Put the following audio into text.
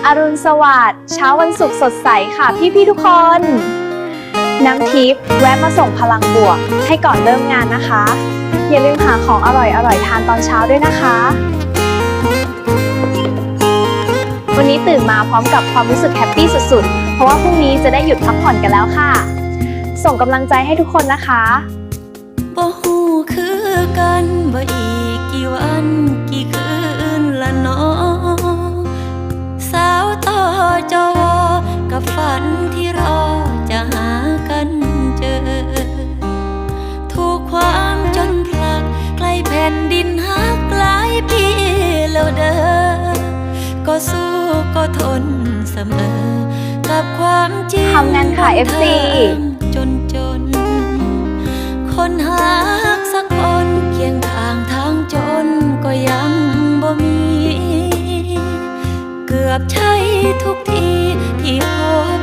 อรุณสวัสดิ์เช้าวันศุกร์สดใสค่ะพี่ๆทุกคน น้ำทิพย์แวะมาส่งพลังบวกให้ก่อนเริ่มงานนะคะ อย่าลืมหาของอร่อยๆทานตอนเช้าด้วยนะคะ วันนี้ตื่นมาพร้อมกับความรู้สึกแฮปปี้สุดๆเพราะว่าพรุ่งนี้จะได้หยุดพักผ่อนกันแล้วค่ะส่งกำลังใจให้ทุกคนนะคะบ่ฮู้คือกันว่าอีกกี่วันกี่คืนละเนาะสาวต่อจอกับฝันที่รอจะหากันเจอถูกความจนผลักไกลแผ่นดินหักหลายปีแล้วเด้อก็สู้ก็ทนเสมอกับความจริงทำงานค่ะ FC จนคนหักสักคนเคียงข้างทางจนก็ยังบ่มีเกือบใช่ทุกทีที่พบ